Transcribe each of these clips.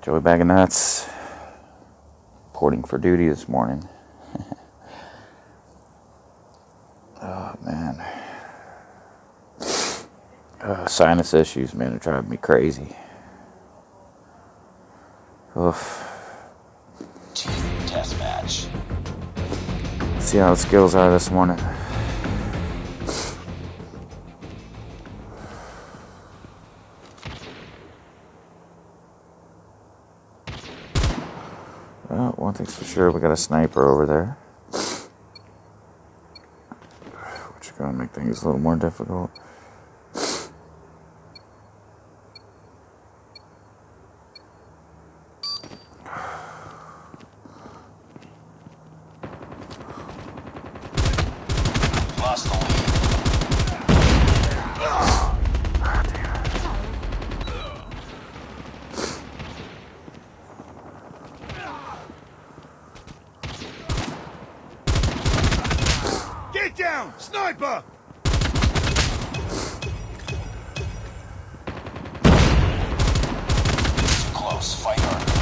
Joey Bag of Nuts, reporting for duty this morning. Oh, man. Sinus issues, man, are driving me crazy. Oof. Team test match. Let's see how the skills are this morning. Well, one thing's for sure, we got a sniper over there, which is going to make things a little more difficult. Lost the lead. Get down! Sniper! Too close. Fight harder.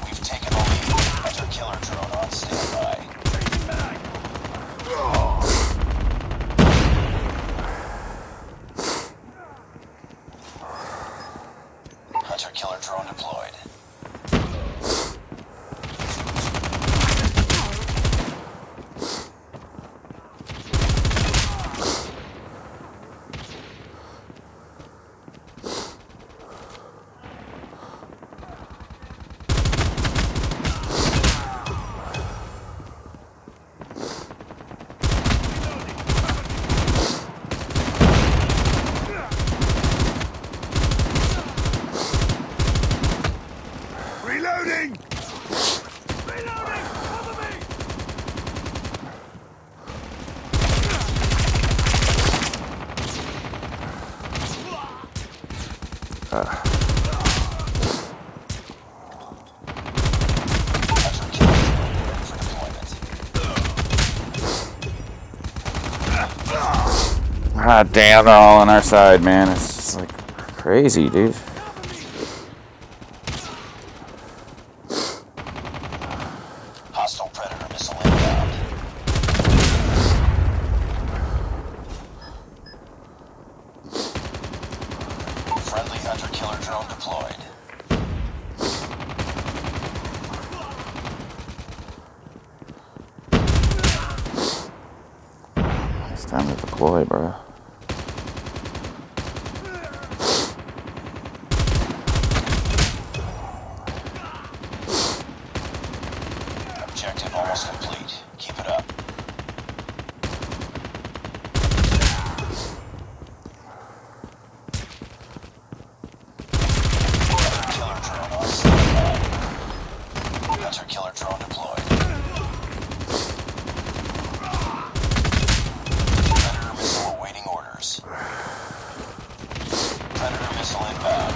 We've taken the lead. Hunter killer drone on standby. Hunter killer drone deployed. Reloading! Reloading! Cover me! Hunter killer drone ready for deployment. God damn, they're all on our side, man. It's just like crazy, dude. Hostile predator missile inbound. Friendly hunter killer drone deployed. It's time to deploy, bro. Objective almost complete. Keep it up. Hunter killer drone on standby. Hunter killer drone deployed. Predator missile awaiting orders. Predator missile inbound.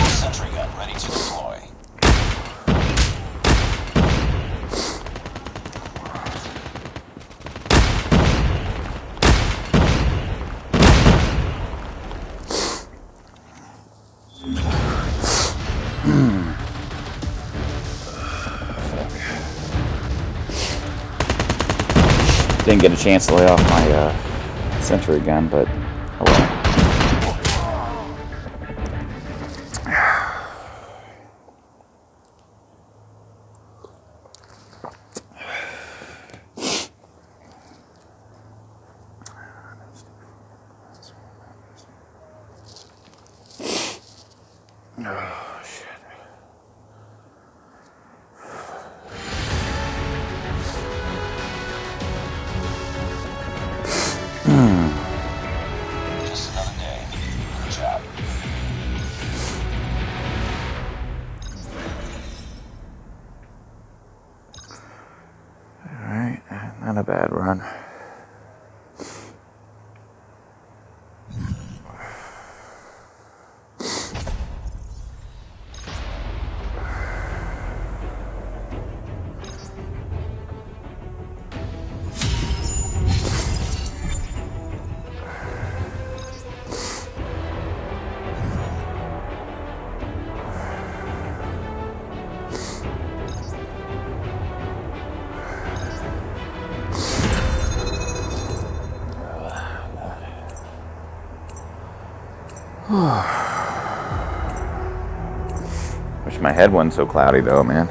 Sentry gun ready to deploy. Didn't get a chance to lay off my sentry gun, but oh well. Oh, shit. Just another day. Good job. Alright, not a bad run. Wish my head wasn't so cloudy though, man.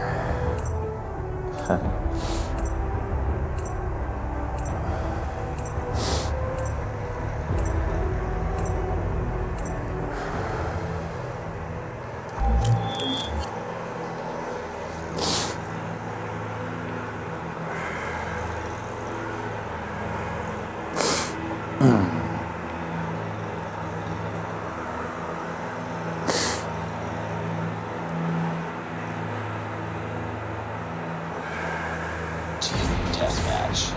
Deathmatch.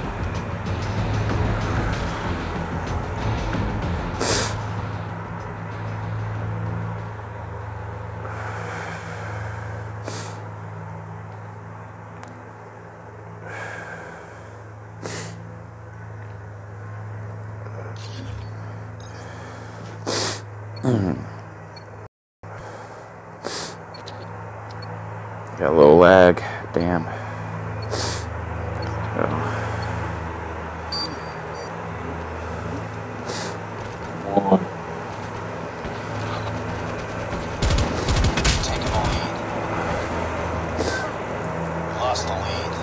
Got a little lag. Damn. Taking the lead. Lost the lead.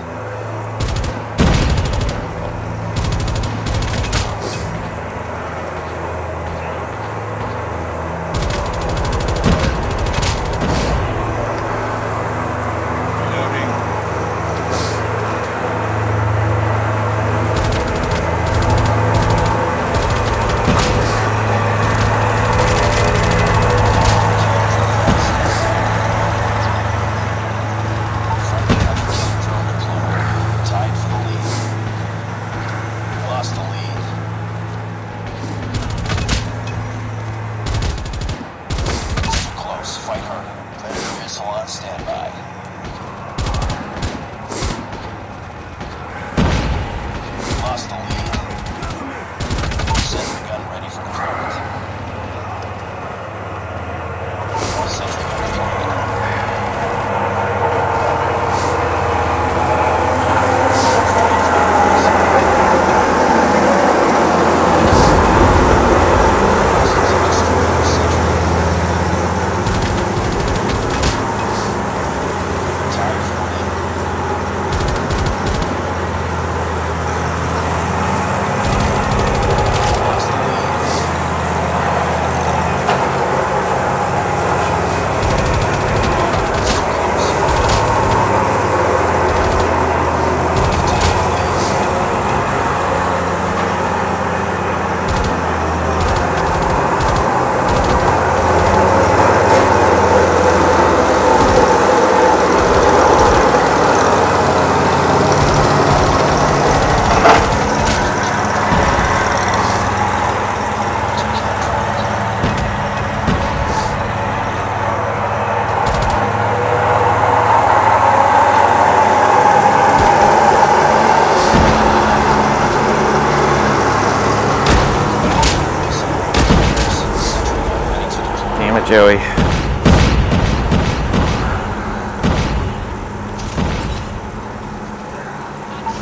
Damn it, Joey.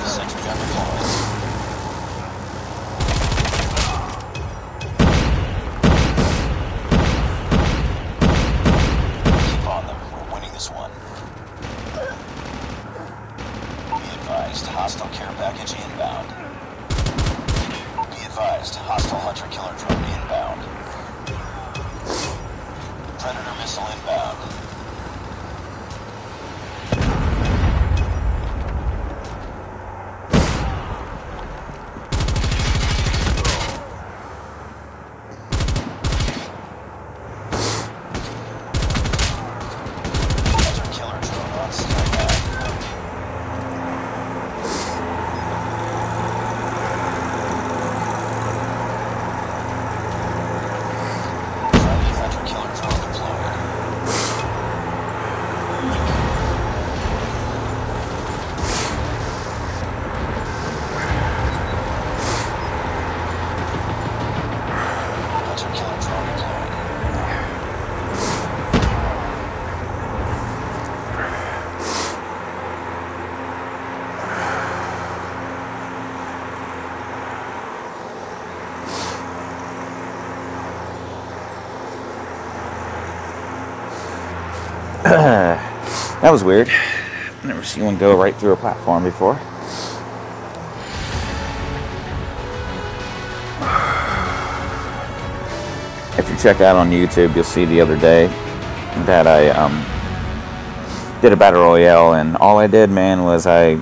Sentry gun deployed. Keep on them. We're winning this one. Be advised, hostile care package inbound. Be advised, hostile hunter-killer drone inbound. Predator missile inbound. Hunter-killer drone on standby. Friendly hunter-killer drone deployed. That was weird. Never seen one go right through a platform before. If you check out on YouTube, you'll see the other day that I did a battle royale, and all I did, man, was I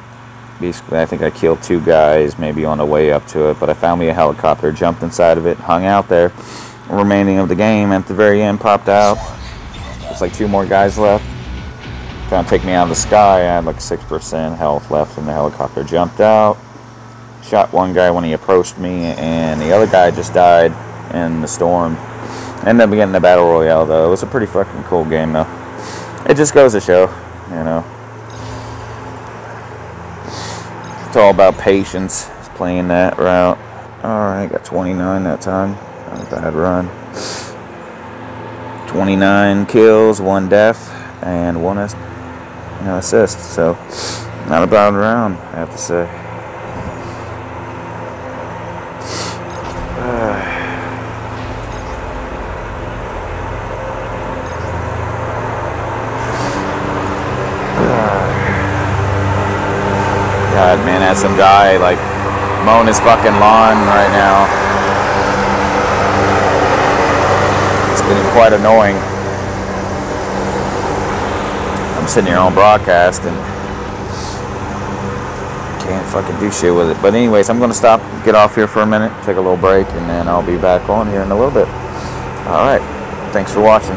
think I killed 2 guys maybe on the way up to it, but I found me a helicopter, jumped inside of it, hung out there. The remaining of the game at the very end popped out. It's like 2 more guys left. Trying to take me out of the sky. I had like 6% health left in the helicopter. Jumped out, shot one guy when he approached me, and the other guy just died in the storm. Ended up getting the battle royale though. It was a pretty fucking cool game though. It just goes to show, you know. It's all about patience. It's playing that route. Alright, got 29 that time. Not a bad run. 29 kills, 1 death, and 1 assist. So, not a bad round, I have to say. God, man, that's some guy like mowing his fucking lawn right now. It's getting quite annoying. I'm sitting here on broadcast and can't fucking do shit with it. But anyways, I'm gonna stop, get off here for a minute, take a little break, and then I'll be back on here in a little bit. Alright, thanks for watching.